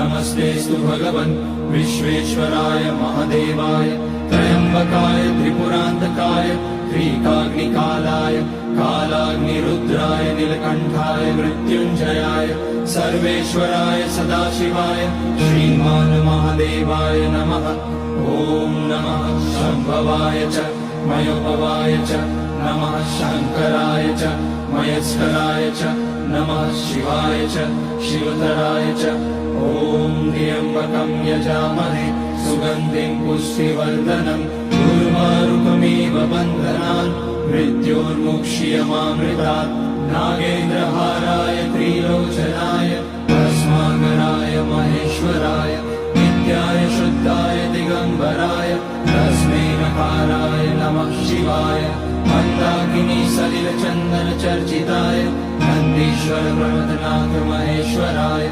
नमस्तेऽस्तु भगवन् विश्वेश्वराय महादेवाय त्र्यम्बकाय त्रिपुरान्तकाय त्रिकाग्निकालाय कालाग्निरुद्राय नीलकण्ठाय मृत्युञ्जयाय सर्वेश्वराय सदाशिवाय श्रीमान् महादेवाय नमः। ॐ नमः शम्भवाय च मयोपवाय च नमः शङ्कराय च मयस्कराय च नमः शिवाय च शिवतराय च। ॐ त्र्यम्बकं यजामहे सुगन्धिं पुष्टिवर्धनम् उर्वारुकमिव बन्धनान् मृत्योर्मुक्ष्यमामृतात्। नागेन्द्रहाराय त्रिलोचनाय भस्माकराय महेश्वराय नित्याय शुद्धाय दिगम्बराय तस्मै नकाराय नमः शिवाय। मन्दाकिनी सलिलचन्दन चर्चिताय नन्दीश्वर प्रमथनाथ महेश्वराय